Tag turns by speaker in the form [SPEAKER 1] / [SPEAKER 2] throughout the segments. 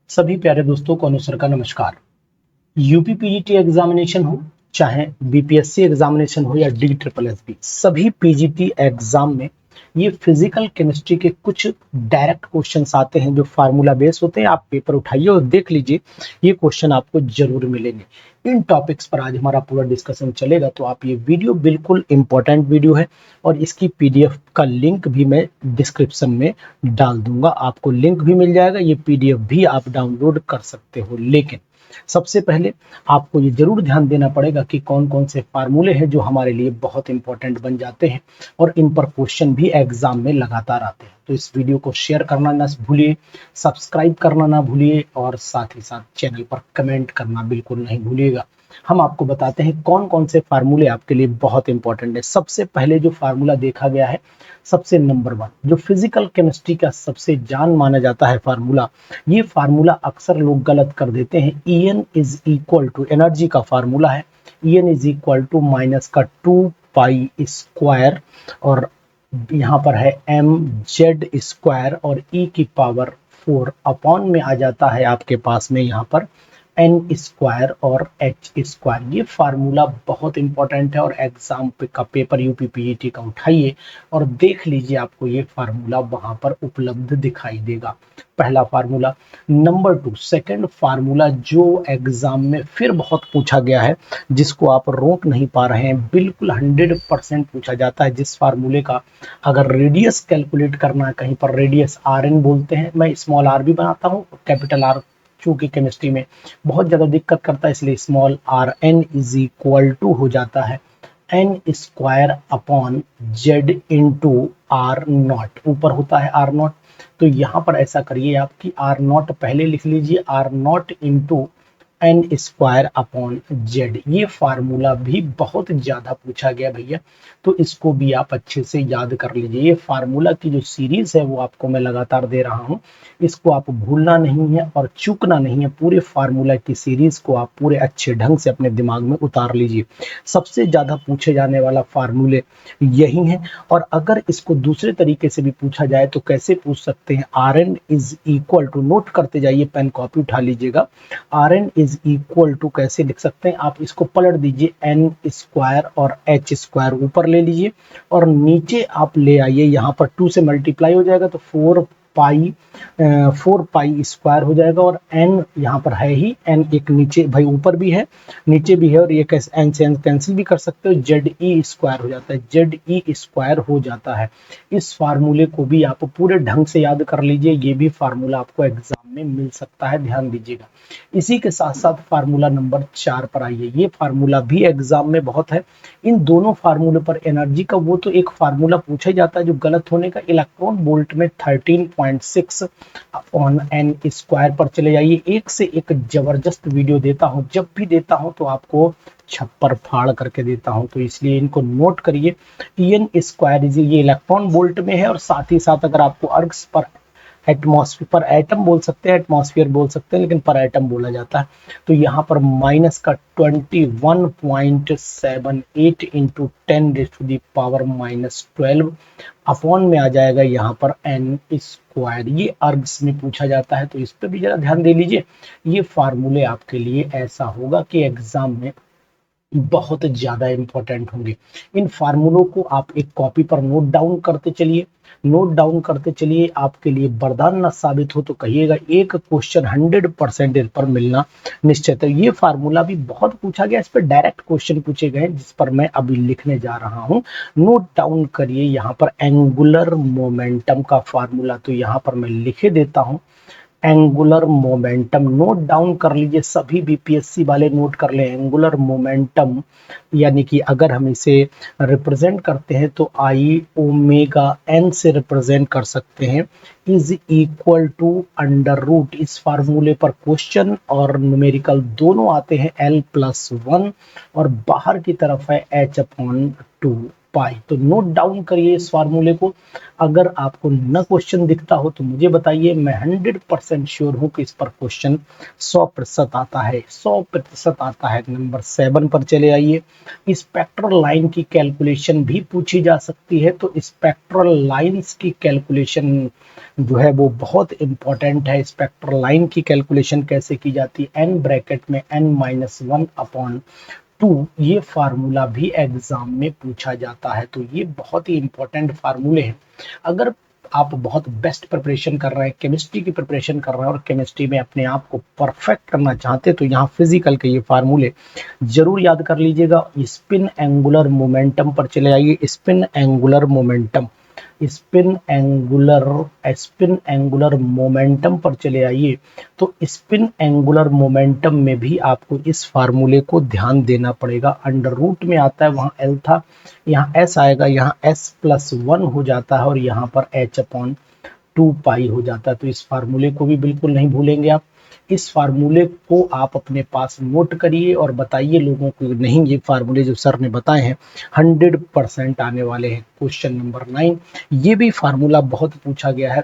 [SPEAKER 1] सभी प्यारे दोस्तों को अनुसर का नमस्कार। यूपी पीजीटी एग्जामिनेशन हो, चाहे बीपीएससी एग्जामिनेशन हो या डी ट्रिपल एस बी, सभी पीजीटी एग्जाम में ये फिजिकल केमिस्ट्री के कुछ डायरेक्ट क्वेश्चंस आते हैं जो फार्मूला बेस होते हैं। आप पेपर उठाइए और देख लीजिए, ये क्वेश्चन आपको जरूर मिलेंगे। इन टॉपिक्स पर आज हमारा पूरा डिस्कशन चलेगा, तो आप ये वीडियो बिल्कुल इंपॉर्टेंट वीडियो है और इसकी पीडीएफ का लिंक भी मैं डिस्क्रिप्शन में डाल दूंगा। आपको लिंक भी मिल जाएगा, ये पीडीएफ भी आप डाउनलोड कर सकते हो। लेकिन सबसे पहले आपको ये जरूर ध्यान देना पड़ेगा कि कौन कौन से फार्मूले हैं जो हमारे लिए बहुत इंपॉर्टेंट बन जाते हैं और इन पर क्वेश्चन भी एग्जाम में लगातार आते हैं। तो इस वीडियो को शेयर करना ना भूलिए, सब्सक्राइब करना ना भूलिए और साथ ही साथ चैनल पर कमेंट करना बिल्कुल नहीं भूलिएगा। हम आपको बताते हैं कौन कौन से फार्मूले आपके लिए बहुत इंपॉर्टेंट है। सबसे पहले जो फार्मूला देखा गया है, सबसे नंबर 1 जो फिजिकल केमिस्ट्री का सबसे जान माना जाता है फार्मूला, ये फार्मूला अक्सर लोग गलत कर देते हैं। En is equal to, energy का फार्मूला है, En is equal to minus का 2 पाई स्क्वायर और यहाँ पर है mz स्क्वायर और e की पावर 4 अपॉन में आ जाता है आपके पास में यहाँ पर एन स्क्वायर और एच स्क्वायर। ये फार्मूला बहुत इंपॉर्टेंट है और एग्जाम का पेपर यूपी पीजीटी का उठाइए और देख लीजिए, आपको ये फार्मूला वहां पर उपलब्ध दिखाई देगा। पहला फार्मूला। नंबर 2 सेकंड फार्मूला जो एग्जाम में फिर बहुत पूछा गया है, जिसको आप रोक नहीं पा रहे हैं, बिल्कुल 100% पूछा जाता है। जिस फार्मूले का अगर रेडियस कैलकुलेट करना है, कहीं पर रेडियस आर एन बोलते हैं, मैं स्मॉल आर भी बनाता हूँ, कैपिटल आर चूंकि केमिस्ट्री में बहुत ज्यादा दिक्कत करता है, इसलिए small R N is equal to हो जाता है N square upon Z into R naught. ऊपर होता है आर नॉट, तो यहाँ पर ऐसा करिए आप कि आर नॉट पहले लिख लीजिए, R naught into N square upon Z. ये फार्मूला भी बहुत ज्यादा पूछा गया भैया, तो इसको भी आप अच्छे से याद कर लीजिए। ये फार्मूला की जो सीरीज है वो आपको मैं लगातार दे रहा हूँ, इसको आप भूलना नहीं है और चूकना नहीं है। पूरे फार्मूला की सीरीज को आप पूरे अच्छे ढंग से अपने दिमाग में उतार लीजिए। सबसे ज्यादा पूछे जाने वाला फार्मूले यही है। और अगर इसको दूसरे तरीके से भी पूछा जाए तो कैसे पूछ सकते हैं, R N is equal to, note करते जाइए, पेन कॉपी उठा लीजिएगा, R N is equal to कैसे लिख सकते हैं, आप इसको पलट दीजिए, एन स्क्वायर और एच स्क्वायर ऊपर ले लीजिए और नीचे आप ले आइए, यहाँ पर 2 से मल्टीप्लाई हो जाएगा तो 4 पाई स्क्वायर हो जाएगा और n यहाँ पर है ही, n एक नीचे भाई ऊपर भी है नीचे भी है और ये n से n कैंसिल भी कर सकते हो, जेड ई स्क्वायर हो जाता है, जेड ई स्क्वायर हो जाता है। इस फार्मूले को भी आप पूरे ढंग से याद कर लीजिए, ये भी फार्मूला आपको एग्जाम में मिल सकता है, ध्यान दीजिएगा। इसी के साथ साथ फार्मूला नंबर 4 पर आइए। ये फार्मूला भी एग्जाम में बहुत है। इन दोनों फार्मूले पर एनर्जी का वो तो एक फार्मूला पूछा जाता है जो गलत होने का, इलेक्ट्रॉन वोल्ट में 13.6 अपॉन एन स्क्वायर पर चले जाइए। एक से एक जबरदस्त वीडियो देता हूं, जब भी देता हूं तो आपको छप्पर फाड़ करके देता हूं, तो इसलिए इनको नोट करिए। एन स्क्वायर ये इलेक्ट्रॉन वोल्ट में है और साथ ही साथ अगर आपको अर्ग्स पर एटमॉस्फेयर पर एटम बोल सकते हैं, एटमॉस्फेयर बोल सकते हैं, लेकिन पर एटम बोला जाता है, तो यहाँ पर माइनस का 21.78 इंटू 10⁻⁻12 अपॉन में आ जाएगा यहाँ पर एन स्क्वायर। ये अर्ग्स में पूछा जाता है, तो इस पर भी जरा ध्यान दे लीजिए। ये फार्मूले आपके लिए ऐसा होगा कि एग्जाम में बहुत ज्यादा इंपॉर्टेंट होंगे। इन फार्मूलों को आप एक कॉपी पर नोट डाउन करते चलिए, नोट डाउन करते चलिए, आपके लिए वरदान न साबित हो तो कहिएगा, एक क्वेश्चन 100% पर मिलना निश्चित है। ये फार्मूला भी बहुत पूछा गया, इस पर डायरेक्ट क्वेश्चन पूछे गए जिस पर मैं अभी लिखने जा रहा हूं। नोट डाउन करिए यहाँ पर एंगुलर मोमेंटम का फार्मूला, तो यहाँ पर मैं लिखे देता हूं एंगुलर मोमेंटम। नोट डाउन कर लीजिए, सभी बीपीएससी वाले नोट कर ले। एंगुलर मोमेंटम यानी कि अगर हम इसे रिप्रेजेंट करते हैं तो आई ओमेगा एन से रिप्रेजेंट कर सकते हैं, is equal to under root. इस फार्मूले पर क्वेश्चन और न्यूमेरिकल दोनों आते हैं, L+1 और बाहर की तरफ है H/2 पाई। तो नोट डाउन करिए इस फार्मूले को। अगर आपको न क्वेश्चन दिखता हो तो मुझे बताइए, मैं 100% श्योर हूं कि इस पर क्वेश्चन 100% आता है, 100% आता है। नंबर 7 पर चले आइए। स्पेक्ट्रल लाइन की कैलकुलेशन भी पूछी जा सकती है। तो स्पेक्ट्रल लाइंस की कैलकुलेशन जो है वो बहुत इंपॉर्टेंट है। स्पेक्ट्रल लाइन की कैलकुलेशन कैसे की जाती है, n ब्रैकेट में n-1/2, ये फार्मूला भी एग्जाम में पूछा जाता है। तो ये बहुत ही इंपॉर्टेंट फार्मूले हैं। अगर आप बहुत बेस्ट प्रिपरेशन कर रहे हैं, केमिस्ट्री की प्रिपरेशन कर रहे हैं और केमिस्ट्री में अपने आप को परफेक्ट करना चाहते हैं, तो यहाँ फिजिकल के ये फार्मूले जरूर याद कर लीजिएगा। स्पिन एंगुलर मोमेंटम पर चले आइए। स्पिन एंगुलर मोमेंटम पर चले आइए। तो स्पिन एंगुलर मोमेंटम में भी आपको इस फार्मूले को ध्यान देना पड़ेगा। अंडर रूट में आता है, वहां एल था, यहाँ एस आएगा, यहाँ s+1 हो जाता है और यहाँ पर h/2 हो जाता है। तो इस फार्मूले को भी बिल्कुल नहीं भूलेंगे आप। इस फार्मूले को आप अपने पास नोट करिए और बताइए लोगों को, नहीं ये फार्मूले जो सर ने बताए हैं 100% आने वाले हैं। क्वेश्चन नंबर 9, ये भी फार्मूला बहुत पूछा गया है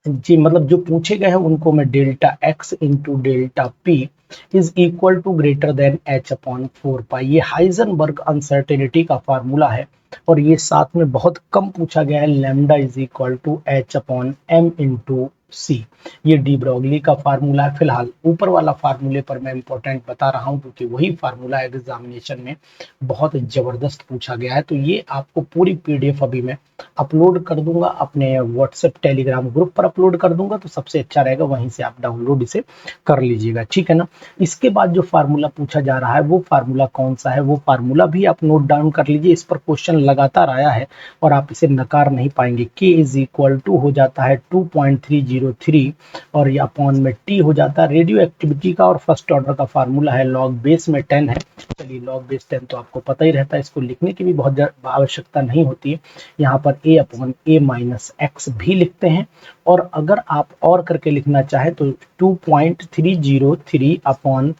[SPEAKER 1] जी, मतलब जो पूछे गए हैं उनको मैं delta x into delta P is equal to greater than h/4 ये हाइजनबर्ग अनसर्टेनिटी का फार्मूला है। और ये साथ में बहुत कम पूछा गया है, lambda is equal to h/m into c, ये डी ब्रॉगली का फार्मूला है। फिलहाल ऊपर वाला फार्मूले पर मैं इंपॉर्टेंट बता रहा हूं क्योंकि वही फार्मूला एग्जामिनेशन में बहुत जबरदस्त पूछा गया है। तो ये आपको पूरी पीडीएफ अभी मैं अपलोड कर दूंगा, अपने व्हाट्सएप टेलीग्राम ग्रुप पर अपलोड कर दूंगा, तो सबसे अच्छा रहेगा वहीं से आप डाउनलोड इसे कर लीजिएगा, ठीक है ना। इसके बाद जो फार्मूला पूछा जा रहा है वो फार्मूला कौन सा है, वो फार्मूला भी आप नोट डाउन कर लीजिए। इस पर क्वेश्चन लगातार आया है और आप इसे नकार नहीं पाएंगे। k इज इक्वल टू हो जाता है 2.303 और ये अपॉन में t हो जाता है रेडियो एक्टिविटी का, और फर्स्ट ऑर्डर का फार्मूला है लॉग बेस में 10 है। चलिए लॉग बेस 10 तो आपको पता ही रहता है, इसको लिखने की भी बहुत आवश्यकता नहीं होती है। यहाँ पर a/a-x भी लिखते हैं, और अगर आप और करके लिखना चाहे तो 2.303 upon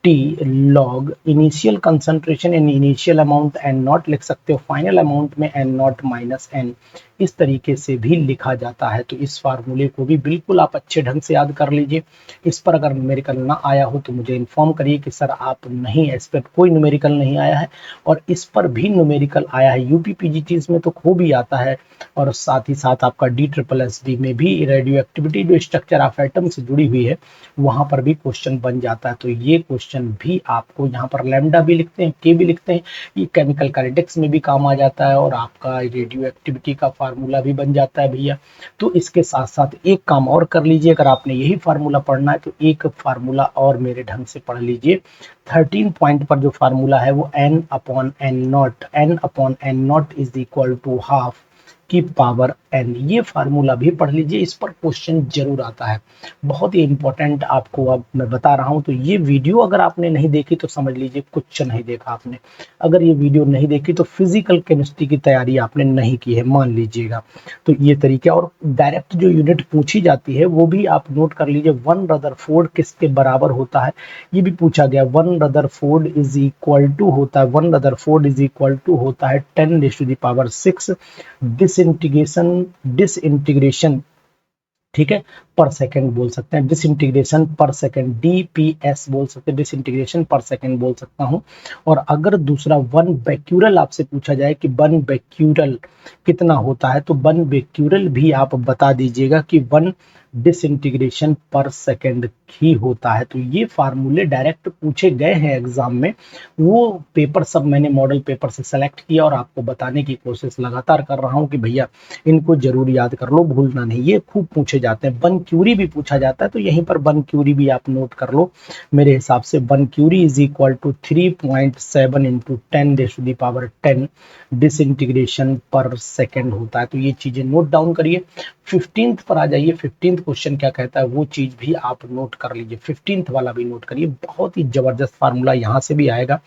[SPEAKER 1] T log initial concentration in initial amount N naught लिख सकते हो, फाइनल अमाउंट में एन नॉट माइनस एन, इस तरीके से भी लिखा जाता है। तो इस फार्मूले को भी बिल्कुल आप अच्छे ढंग से याद कर लीजिए। इस पर अगर न्यूमेरिकल ना आया हो तो मुझे इन्फॉर्म करिए कि सर आप नहीं, इस पर कोई न्यूमेरिकल नहीं आया है, और इस पर भी न्यूमेरिकल आया है। यूपी पीजीटीज में तो खूब ही आता है, और साथ ही साथ आपका DSSD में भी रेडियो एक्टिविटी जो स्ट्रक्चर ऑफ एटम से जुड़ी हुई है वहां पर भी क्वेश्चन बन जाता है। तो ये क्वेश्चन भी आपको यहाँ पर लैम्डा भी लिखते हैं, के भी लिखते हैं, ये केमिकल काइनेटिक्स में भी काम आ जाता है, और आपका रेडियो एक्टिविटी का फार्मूला भी बन जाता है भैया। तो इसके साथ साथ एक काम और कर लीजिए, अगर आपने यही फार्मूला पढ़ना है तो एक फार्मूला और मेरे ढंग से पढ़ लीजिए। 13 पॉइंट पर जो फार्मूला है वो n/n0 is equal to half की पावर n, ये फार्मूला भी पढ़ लीजिए। इस पर क्वेश्चन जरूर आता है, बहुत ही इंपॉर्टेंट आपको अब मैं बता रहा हूं। तो ये वीडियो अगर आपने नहीं देखी तो समझ लीजिए कुछ नहीं देखा आपने। अगर ये वीडियो नहीं देखी तो फिजिकल केमिस्ट्री की तैयारी आपने नहीं की है, मान लीजिएगा। तो ये तरीके, और डायरेक्ट जो यूनिट पूछी जाती है वो भी आप नोट कर लीजिए। 1 रदरफोर्ड किसके बराबर होता है, ये भी पूछा गया। 1 रदरफोर्ड इज इक्वल टू होता है 1 रदरफोर्ड इज इक्वल टू होता है 10⁻⁶ डिसइंटीग्रेशन, ठीक है, पर सेकंड बोल सकते हैं, डिसइंटीग्रेशन पर सेकंड, DPS बोल सकते हैं, डिसइंटीग्रेशन पर सेकंड बोल सकता हूं। और अगर दूसरा 1 बेक्यूरल आपसे पूछा जाए कि 1 बेक्यूरल कितना होता है, तो 1 बेक्यूरल भी आप बता दीजिएगा कि 1 डिसइंटीग्रेशन पर सेकंड ही होता है। तो ये फार्मूले डायरेक्ट पूछे गए हैं एग्जाम में, वो पेपर सब मैंने मॉडल पेपर से सेलेक्ट किया और आपको बताने की कोशिश लगातार कर रहा हूं कि भैया इनको जरूर याद कर लो, भूलना नहीं, ये खूब पूछे जाते हैं। 1 क्यूरी भी पूछा जाता है, तो यहीं पर 1 क्यूरी भी आप नोट कर लो। मेरे हिसाब से 1 curie is equal to 3.7 into 10⁻10 disintegration per second होता है। तो ये चीजें नोट डाउन करिए। 15th पर आ जाइए। 15th क्वेश्चन क्या कहता है वो चीज भी आप नोट कर लीजिए, 15th वाला भी नोट करिए। बहुत ही जबरदस्त फार्मूला यहाँ से भी आएगा,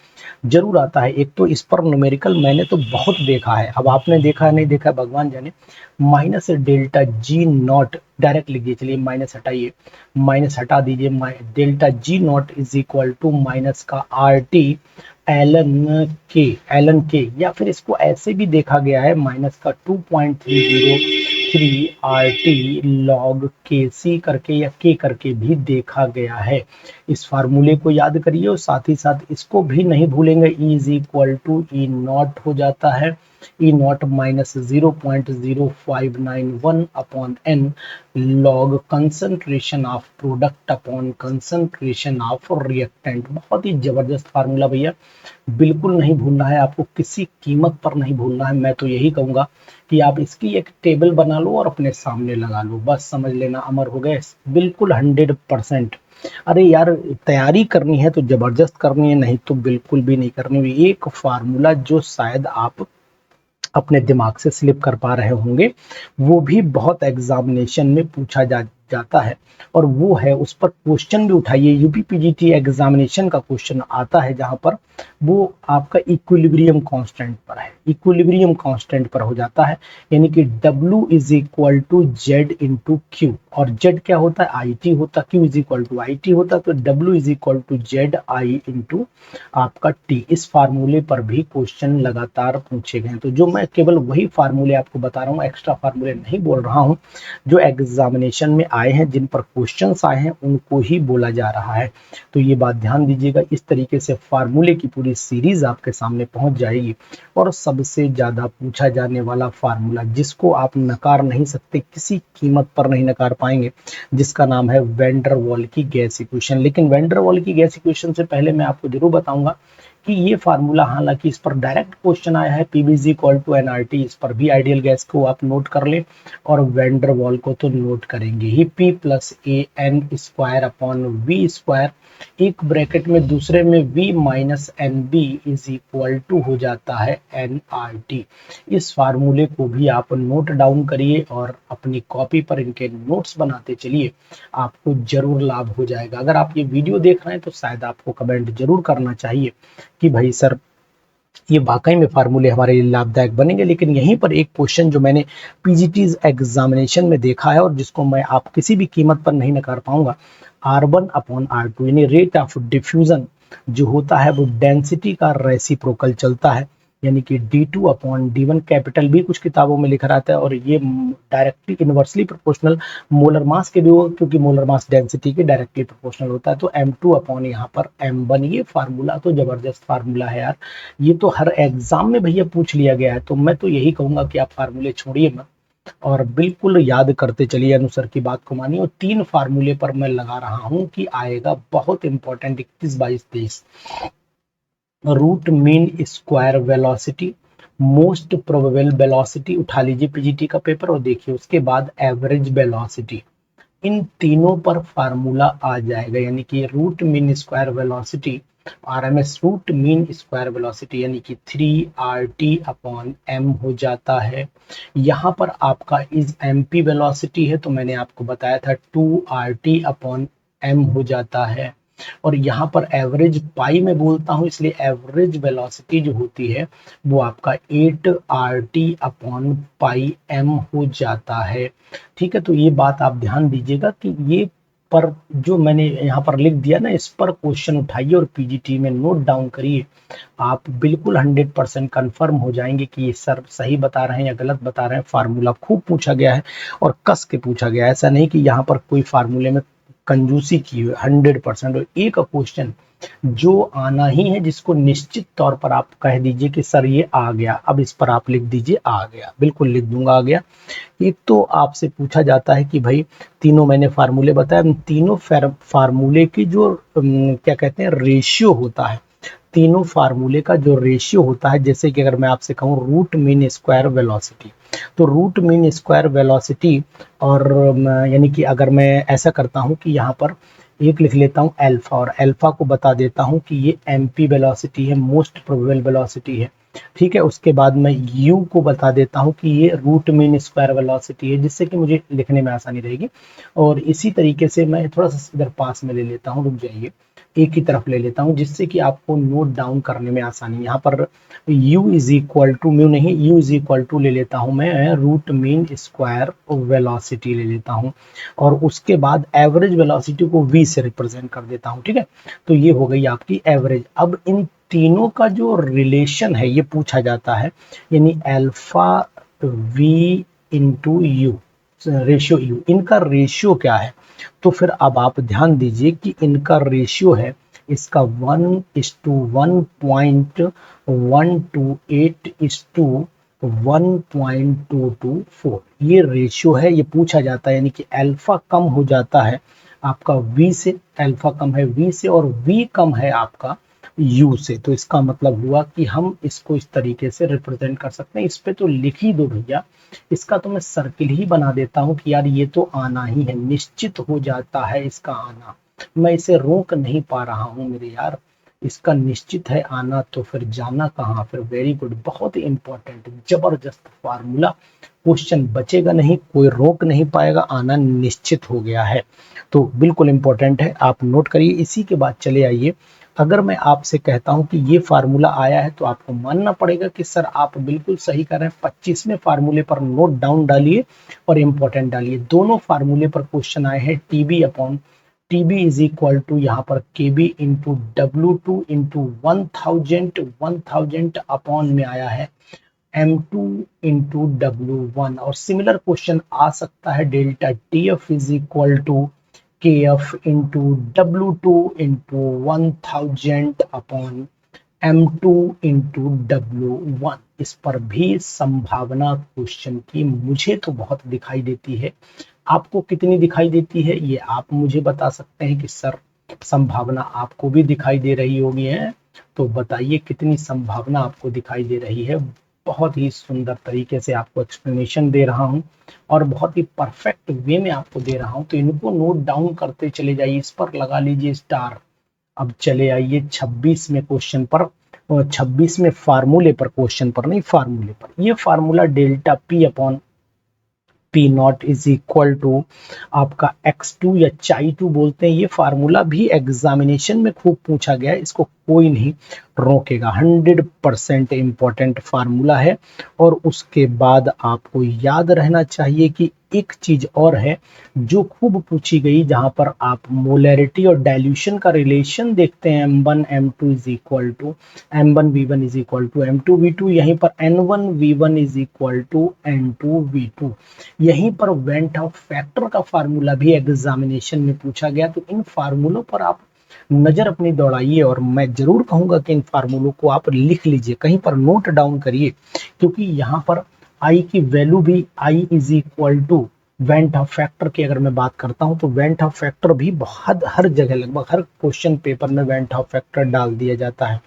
[SPEAKER 1] जरूर आता है। एक तो इस पर न्यूमेरिकल मैंने तो बहुत देखा है, अब आपने देखा नहीं देखा भगवान जाने। Minus delta G naught direct लिख दीजिए, चलिए माइनस हटाइए, माइनस हटा दीजिए, delta G naught is equal to minus का आर टी एलन के, या फिर इसको ऐसे भी देखा गया है माइनस का 2.303 आर टी लॉग के सी करके या के करके भी देखा गया है। इस फार्मूले को याद करिए और साथ ही साथ इसको भी नहीं भूलेंगे, E is equal to E naught हो जाता है, E naught minus 0.0591 upon n log concentration of product upon concentration of reactant. बहुत ही जबरदस्त फार्मूला भैया, बिल्कुल नहीं भूलना है आपको, किसी कीमत पर नहीं भूलना है। मैं तो यही कहूंगा कि आप इसकी एक टेबल बना लो और अपने सामने लगा लो, बस समझ लेना अमर हो गए, बिल्कुल 100%। अरे यार तैयारी करनी है तो जबरदस्त करनी है, नहीं तो बिल्कुल भी नहीं करनी है। एक फार्मूला जो शायद आप अपने दिमाग से स्लिप कर पा रहे होंगे, वो भी बहुत एग्जामिनेशन में पूछा जाता है, और वो है, उस पर क्वेश्चन भी उठाइए। यूपीपीजीटी एग्जामिनेशन का क्वेश्चन आता है जहां पर वो आपका इक्विलिब्रियम कांस्टेंट पर है, इक्विलिब्रियम कांस्टेंट पर हो जाता है, यानी कि W is equal to Z into Q, और जेड क्या होता है, आई टी होता, Q is equal to I T होता, तो W is equal to Z I into आपका टी। इस फार्मूले पर भी क्वेश्चन लगातार पूछे गए हैं, तो जो मैं केवल वही फार्मूले आपको बता रहा हूँ, एक्स्ट्रा फार्मूले नहीं बोल रहा हूँ, जो एग्जामिनेशन में आए हैं, जिन पर क्वेश्चंस आए हैं, उनको ही बोला जा रहा है। तो ये बात ध्यान दीजिएगा, इस तरीके से फार्मूले की पूरी सीरीज आपके सामने पहुंच जाएगी। और सबसे ज्यादा पूछा जाने वाला फार्मूला, जिसको आप नकार नहीं सकते, किसी कीमत पर नहीं नकार पाएंगे, जिसका नाम है वैन डर वाल की गैस इक्वेशन। लेकिन वैन डर वाल की गैस इक्वेशन से पहले मैं आपको जरूर बताऊंगा कि ये फार्मूला, हालांकि इस पर डायरेक्ट क्वेश्चन आया है, पीबीजी इक्वल टू एनआरटी, इस पर भी आइडियल गैस को आप नोट कर लें, और वैन डर वाल को तो नोट करेंगे ही, P plus a n square upon V square, एक ब्रैकेट में दूसरे में v minus n b is equal to हो जाता है एन आर टी। इस फार्मूले को भी आप नोट डाउन करिए और अपनी कॉपी पर इनके नोट्स बनाते चलिए, आपको जरूर लाभ हो जाएगा। अगर आप ये वीडियो देख रहे हैं तो शायद आपको कमेंट जरूर करना चाहिए कि भाई सर ये वाकई में फार्मूले हमारे लिए लाभदायक बनेंगे। लेकिन यहीं पर एक क्वेश्चन जो मैंने पीजीटी एग्जामिनेशन में देखा है और जिसको मैं आप किसी भी कीमत पर नहीं नकार पाऊंगा, R1 अपॉन R2 यानी रेट ऑफ डिफ्यूजन जो होता है वो डेंसिटी का रेसिप्रोकल चलता है, यानी कि D2 अपॉन D1, कैपिटल भी कुछ किताबों में लिखा रहता है, और ये directly inversely proportional molar mass के भी होगा, क्योंकि मोलर मास डेंसिटी के डायरेक्टली प्रोपोर्शनल होता है। तो M2 अपॉन यहाँ पर M1, ये फार्मूला तो जबरदस्त फार्मूला है यार, ये तो हर एग्जाम में भैया पूछ लिया गया है। तो मैं तो यही कहूंगा कि आप फार्मूले छोड़िए मत और बिल्कुल याद करते चलिए, अनुसार की बात को मानिए। और 3 फार्मूले पर मैं लगा रहा हूं कि आएगा बहुत important, 21, 22, 23। Root mean square velocity, most probable velocity, उठा लीजिए पीजीटी का पेपर और देखिए, उसके बाद एवरेज वेलोसिटी, इन तीनों पर फार्मूला आ जाएगा, यानी कि root mean square velocity, RMS root mean square velocity, यानी कि 3RT अपॉन m हो जाता है। यहाँ पर आपका इज एमपी वेलोसिटी है, तो मैंने आपको बताया था 2RT अपॉन m हो जाता है। और यहाँ पर एवरेज पाई में बोलता हूँ, इसलिए एवरेज वेलोसिटी जो होती है वो आपका 8RT अपॉन पाई m हो जाता है। ठीक है, तो ये बात आप ध्यान दीजिएगा कि ये पर जो मैंने यहाँ पर लिख दिया ना, इस पर क्वेश्चन उठाइए और पीजीटी में नोट डाउन करिए, आप बिल्कुल 100% कंफर्म हो जाएंगे कि ये सर सही बता रहे हैं या गलत बता रहे हैं। फार्मूला खूब पूछा गया है और कस के पूछा गया है, ऐसा नहीं कि यहाँ पर कोई फार्मूले में कंजूसी की हुई, 100%। और एक क्वेश्चन जो आना ही है, जिसको निश्चित तौर पर आप कह दीजिए कि सर ये आ गया, अब इस पर आप लिख दीजिए आ गया, बिल्कुल लिख दूंगा आ गया। एक तो आपसे पूछा जाता है कि भाई तीनों मैंने फार्मूले बताया, तीनों फार्मूले की जो क्या कहते हैं रेशियो होता है, तीनों फार्मूले का जो रेशियो होता है, जैसे कि अगर मैं आपसे कहूँ रूट मीन स्क्वायर वेलोसिटी, तो रूट मीन स्क्वायर वेलोसिटी, और यानी कि अगर मैं ऐसा करता हूँ कि यहाँ पर एक लिख लेता हूँ अल्फा, और अल्फा को बता देता हूँ कि ये एमपी वेलोसिटी है, मोस्ट प्रोबेबल वेलोसिटी है, ठीक है। उसके बाद मैं u को बता देता हूँ कि ये रूट मीन स्क्वायर वेलोसिटी है, जिससे कि मुझे लिखने में आसानी रहेगी। और इसी तरीके से मैं थोड़ा सा इधर पास में ले लेता हूँ, रुक जाइए, एक ही तरफ ले लेता हूँ, जिससे कि आपको नोट डाउन करने में आसानी। यहाँ पर u is equal to, mu नहीं, u इज इक्वल टू ले लेता हूँ मैं रूट मीन स्क्वायर वेलोसिटी ले लेता हूँ, और उसके बाद एवरेज वेलोसिटी को v से रिप्रेजेंट कर देता हूँ। ठीक है, तो ये हो गई आपकी एवरेज। अब इन तीनों का जो रिलेशन है ये पूछा जाता है, यानी alpha v into you, ratio you, इनका रेशियो क्या है। तो फिर अब आप ध्यान दीजिए कि इनका रेशियो है, इसका 1:1.128:1.224, ये रेशियो है, ये पूछा जाता है। यानी कि अल्फा कम हो जाता है आपका v से, अल्फा कम है v से और v कम है आपका u से। तो इसका मतलब हुआ कि हम इसको इस तरीके से रिप्रेजेंट कर सकते हैं। इस पे तो लिख ही दो भैया, इसका तो मैं सर्किल ही बना देता हूँ कि यार ये तो आना ही है, निश्चित हो जाता है इसका आना, मैं इसे रोक नहीं पा रहा हूँ मेरे यार, इसका निश्चित है आना, तो फिर जाना कहाँ। फिर वेरी गुड, बहुत ही इंपॉर्टेंट जबरदस्त फार्मूला, क्वेश्चन बचेगा नहीं, कोई रोक नहीं पाएगा, आना निश्चित हो गया है। तो बिल्कुल इंपॉर्टेंट है, आप नोट करिए। इसी के बाद चले आइए, अगर मैं आपसे कहता हूं कि ये फार्मूला आया है तो आपको मानना पड़ेगा कि सर आप बिल्कुल सही कर रहे हैं। 25वें फार्मूले पर नोट डाउन डालिए और इंपॉर्टेंट डालिए। दोनों फार्मूले पर क्वेश्चन आए हैं। टीबी इज इक्वल टू यहाँ पर केबी इंटू W2 इंटू 1000 अपॉन में आया है M2 इंटू W1। और सिमिलर क्वेश्चन आ सकता है delta TF is equal to KF into W2 into 1000 upon M2 into W1। इस पर भी संभावना क्वेश्चन की मुझे तो बहुत दिखाई देती है, आपको कितनी दिखाई देती है ये आप मुझे बता सकते हैं कि सर संभावना आपको भी दिखाई दे रही होगी है, तो बताइए कितनी संभावना आपको दिखाई दे रही है। बहुत ही सुंदर तरीके से आपको एक्सप्लेनेशन दे रहा हूं और बहुत ही परफेक्ट वे में आपको दे रहा हूं, तो इनको नोट डाउन करते चले जाइए, इस पर लगा लीजिए स्टार। अब चले आइए 26वें क्वेश्चन पर, 26वें फार्मूले पर, क्वेश्चन पर नहीं फार्मूले पर। ये formula delta P upon P naught is equal to आपका x2 या chi2 बोलते हैं। ये फार्मूला भी एग्जामिनेशन में खूब पूछा गया है, इसको कोई नहीं रोकेगा, 100% इंपॉर्टेंट फार्मूला है। और उसके बाद आपको याद रहना चाहिए कि एक चीज और है जो खूब पूछी गई, जहां पर आप मोलैरिटी और डाइल्यूशन का रिलेशन देखते हैं, M1 M2 is equal to M1 V1 is equal to M2 V2, यहीं पर N1 V1 is equal to N2 V2। यहीं पर वेंट ऑफ फैक्टर का फार्मूला भी एग्जामिनेशन में पूछा गया। तो इन फार्मूलों पर आप नजर अपनी दौड़ाइए, और मैं जरूर कहूंगा कि इन फार्मूलों को आप लिख लीजिए, कहीं पर नोट डाउन करिए, क्योंकि यहाँ पर आई की वैल्यू भी I is equal to van't Hoff factor की अगर मैं बात करता हूं तो वेंट ऑफ फैक्टर भी बहुत हर जगह लगभग हर क्वेश्चन पेपर में वेंट ऑफ फैक्टर डाल दिया जाता है।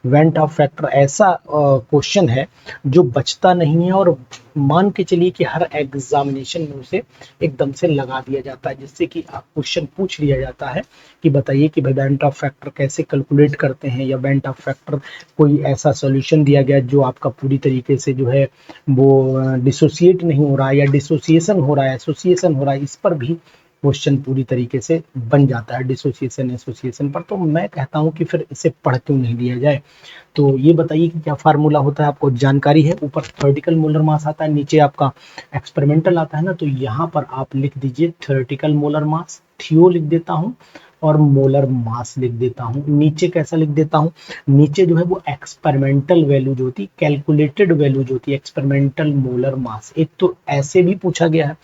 [SPEAKER 1] वेंट ऑफ फैक्टर ऐसा क्वेश्चन है जो बचता नहीं है, और मान के चलिए कि हर एग्जामिनेशन में उसे एकदम से लगा दिया जाता है, जिससे कि क्वेश्चन पूछ लिया जाता है कि बताइए कि भाई वेंट ऑफ फैक्टर कैसे कैलकुलेट करते हैं, या वेंट ऑफ फैक्टर कोई ऐसा सॉल्यूशन दिया गया जो आपका पूरी तरीके से जो है वो डिसोसिएट नहीं हो रहा है, या डिसोसिएशन हो रहा है, एसोसिएशन हो रहा है, इस पर भी क्वेश्चन पूरी तरीके से बन जाता है डिसोसिएशन एसोसिएशन पर। तो मैं कहता हूं कि फिर इसे पढ़ क्यों नहीं लिया जाए। तो ये बताइए कि क्या फार्मूला होता है, आपको जानकारी है। ऊपर थ्योरेटिकल मोलर मास आता है, नीचे आपका एक्सपेरिमेंटल आता है ना, तो यहाँ पर आप लिख दीजिए थ्योरेटिकल मोलर मास, थियो लिख देता हूँ और मोलर मास लिख देता हूँ। नीचे कैसा लिख देता हूँ, नीचे जो है वो एक्सपेरिमेंटल वैल्यू जो होती है, कैलकुलेटेड वैल्यू जो होती है, एक्सपेरिमेंटल मोलर मास। एक तो ऐसे भी पूछा गया है,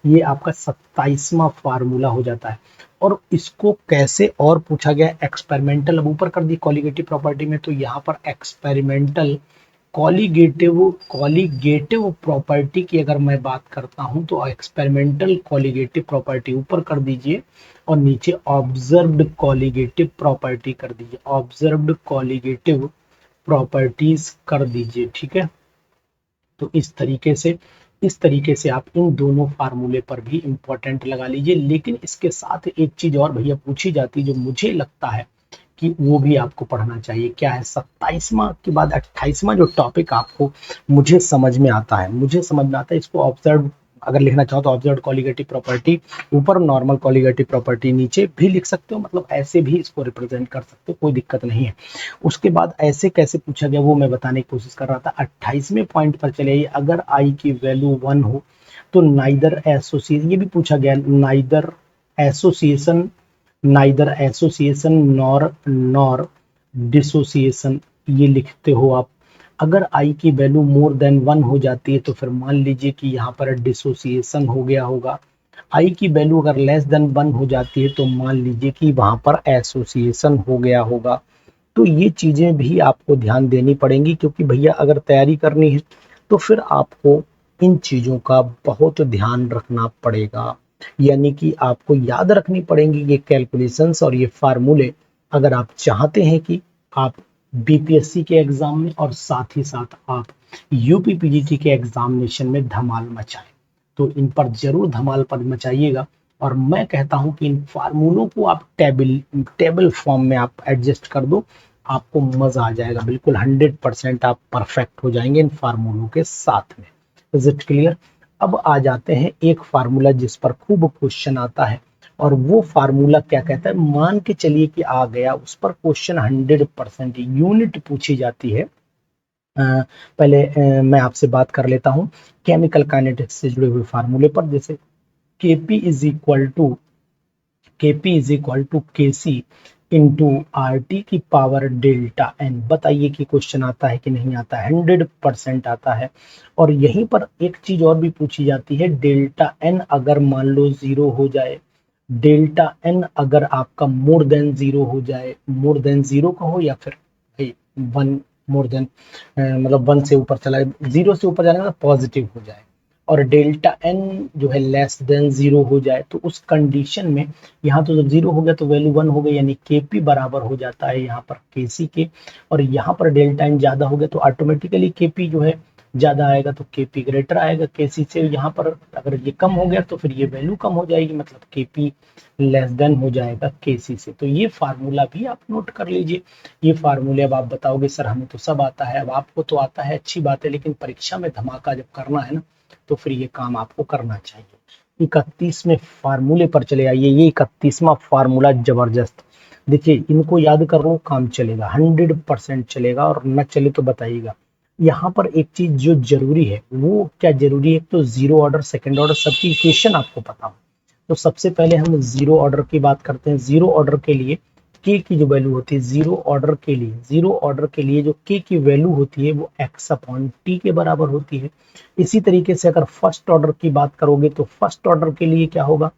[SPEAKER 1] ये आपका 27वां फार्मूला हो जाता है। और इसको कैसे और पूछा गया है, एक्सपेरिमेंटल, अब ऊपर कर दी कॉलिगेटिव प्रॉपर्टी में, तो यहाँ पर एक्सपेरिमेंटल कॉलिगेटिव प्रॉपर्टी की अगर मैं बात करता हूं तो एक्सपेरिमेंटल कॉलिगेटिव प्रॉपर्टी ऊपर कर दीजिए, और नीचे ऑब्जर्व्ड कॉलिगेटिव प्रॉपर्टी कर दीजिए, ऑब्जर्व्ड कॉलिगेटिव प्रॉपर्टीज कर दीजिए। ठीक है, तो इस तरीके से आप इन दोनों फार्मूले पर भी इंपॉर्टेंट लगा लीजिए। लेकिन इसके साथ एक चीज और भैया पूछी जाती है जो मुझे लगता है कि वो भी आपको पढ़ना चाहिए। क्या है 27वां के बाद 28वां जो टॉपिक आपको मुझे समझ में आता है इसको ऑब्जर्व अगर लिखना चाहो तो ऑब्जर्व कॉलिगेटिव प्रॉपर्टी ऊपर, नॉर्मल कॉलिगेटिव प्रॉपर्टी नीचे भी लिख सकते हो, मतलब ऐसे भी इसको रिप्रेजेंट कर सकते हो, कोई दिक्कत नहीं है। उसके बाद ऐसे कैसे पूछा गया वो मैं बताने की कोशिश कर रहा था। 28वें पॉइंट पर चले आइए, अगर आई की वैल्यू 1 हो तो नाइदर एसोसिएशन, ये भी पूछा गया, नाइदर एसोसिएशन नॉर डिसोसिएशन, ये लिखते हो आप। अगर आई की वैल्यू मोर देन 1 हो जाती है तो फिर मान लीजिए कि यहाँ पर डिसोसिएशन हो गया होगा। आई की वैल्यू अगर लेस देन 1 हो जाती है तो मान लीजिए कि वहां पर एसोसिएशन हो गया होगा। तो ये चीजें भी आपको ध्यान देनी पड़ेंगी, क्योंकि भैया अगर तैयारी करनी है तो फिर आपको इन चीजों का बहुत ध्यान रखना पड़ेगा, यानी कि आपको याद रखनी पड़ेंगी ये कैलकुलेशंस और ये फार्मूले, अगर आप चाहते हैं कि आप बीपीएससी के एग्जाम में और साथ ही साथ आप यूपीपीजीटी के एग्जामिनेशन में धमाल मचाएं। तो इन पर जरूर धमाल पर मचाइएगा। और मैं कहता हूं कि इन फार्मूलों को आप टेबल फॉर्म में आप एडजस्ट कर दो, आपको मजा आ जाएगा, बिल्कुल 100% आप परफेक्ट हो जाएंगे इन फार्मूलों के साथ में। Is it clear? अब आ जाते हैं एक फार्मूला जिस पर खूब क्वेश्चन आता है, और वो फार्मूला क्या कहता है, मान के चलिए कि आ गया, उस पर क्वेश्चन 100% यूनिट पूछी जाती है। पहले मैं आपसे बात कर लेता हूं केमिकल काइनेटिक्स से जुड़े हुए फार्मूले पर। जैसे Kp is equal to Kc into RT की पावर डेल्टा एन। बताइए कि क्वेश्चन आता है कि नहीं आता है? 100% आता है। और यहीं पर एक चीज और भी पूछी जाती है, डेल्टा एन अगर मान लो 0 हो जाए, डेल्टा एन अगर आपका मोर देन 0 हो जाए, मोर देन 0 का हो या फिर 1 मोर देन मतलब 1 से ऊपर चला, 0 से ऊपर जाने का पॉजिटिव हो जाए, और डेल्टा एन जो है लेस देन 0 हो जाए, तो उस कंडीशन में यहाँ तो जब 0 हो गया तो वैल्यू 1 हो गई, यानी Kp बराबर हो जाता है यहाँ पर Kc के। और यहाँ पर डेल्टा एन ज्यादा हो गया तो ऑटोमेटिकली Kp जो है ज्यादा आएगा, तो Kp ग्रेटर आएगा Kc से। यहाँ पर अगर ये कम हो गया तो फिर ये वैल्यू कम हो जाएगी, मतलब Kp लेस देन हो जाएगा Kc से। तो ये फार्मूला भी आप नोट कर लीजिए। ये फार्मूले अब आप बताओगे सर हमें तो सब आता है, अब आपको तो आता है, अच्छी बात है, लेकिन परीक्षा में धमाका जब करना है ना तो फिर ये काम आपको करना चाहिए। 31वें फार्मूले पर चले आइए। ये 31वां फार्मूला जबरदस्त, देखिए इनको याद कर लो, काम चलेगा, 100% चलेगा, और न चले तो बताइएगा। यहाँ पर एक चीज जो जरूरी है, वो क्या जरूरी है, तो जीरो ऑर्डर सेकंड ऑर्डर सबकी इक्वेशन आपको पता हो। तो सबसे पहले हम जीरो ऑर्डर की बात करते हैं। जीरो ऑर्डर के लिए के की जो वैल्यू होती है, जीरो ऑर्डर के लिए जो के की वैल्यू होती है वो x अपॉन टी के बराबर होती है। इसी तरीके से अगर फर्स्ट ऑर्डर की बात करोगे तो फर्स्ट ऑर्डर के लिए क्या होगा,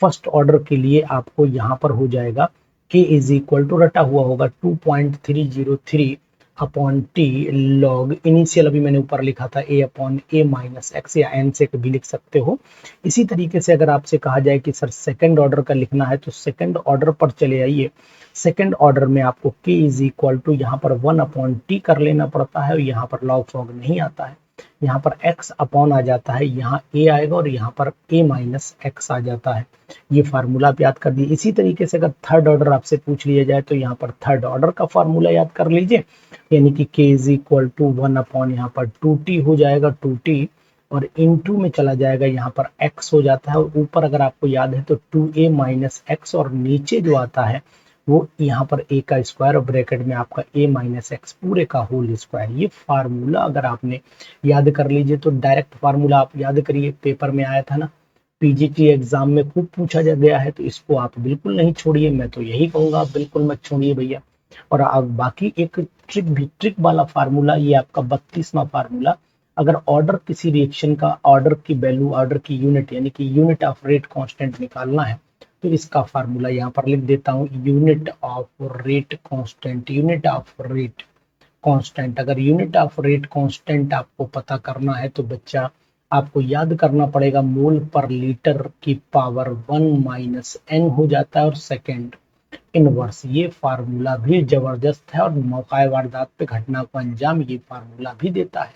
[SPEAKER 1] फर्स्ट ऑर्डर के लिए आपको यहाँ पर हो जाएगा k इज इक्वल टू, रटा हुआ होगा 2.303 अपॉन टी लॉग इनिशियल, अभी मैंने ऊपर लिखा था a upon a minus x, या n से भी लिख सकते हो। इसी तरीके से अगर आपसे कहा जाए कि सर सेकंड ऑर्डर का लिखना है तो सेकंड ऑर्डर पर चले आइए। सेकंड ऑर्डर में आपको k इज इक्वल टू यहाँ पर 1 अपॉन टी कर लेना पड़ता है, और यहाँ पर लॉग फॉग नहीं आता है, यहाँ पर x अपॉन आ जाता है, यहाँ a आएगा और यहाँ पर a माइनस एक्स आ जाता है। ये फार्मूला आप याद कर दिए। इसी तरीके से अगर थर्ड ऑर्डर आपसे पूछ लिया जाए तो यहाँ पर थर्ड ऑर्डर का फार्मूला याद कर लीजिए, यानी कि k is equal to 1 upon यहाँ पर 2t हो जाएगा, 2t, और इनटू में चला जाएगा, यहाँ पर x हो जाता है, और ऊपर अगर आपको याद है तो 2a माइनस एक्स, और नीचे जो आता है वो यहाँ पर a का स्क्वायर, और ब्रैकेट में आपका a माइनस एक्स पूरे का होल स्क्वायर। ये फार्मूला अगर आपने याद कर लीजिए तो डायरेक्ट फार्मूला आप याद करिए, पेपर में आया था ना, पीजीटी एग्जाम में खूब पूछा गया है, तो इसको आप बिल्कुल नहीं छोड़िए, मैं तो यही कहूंगा आप बिल्कुल मत छोड़िए भैया। और अब बाकी एक ट्रिक वाला फार्मूला, ये आपका 32वां फार्मूला, अगर ऑर्डर किसी रिएक्शन का, ऑर्डर की वैल्यू, ऑर्डर की यूनिट, यानी कि यूनिट ऑफ रेट कांस्टेंट निकालना है, तो इसका फार्मूला यहाँ पर लिख देता हूँ, unit of rate constant, unit of rate constant. अगर यूनिट ऑफ रेट कांस्टेंट आपको पता करना है तो बच्चा आपको याद करना पड़ेगा, मोल पर लीटर की पावर 1 माइनस n हो जाता है, और सेकेंड इनवर्स। ये फार्मूला भी जबरदस्त है और मौका वारदात पे घटना को अंजाम ये फार्मूला भी देता है।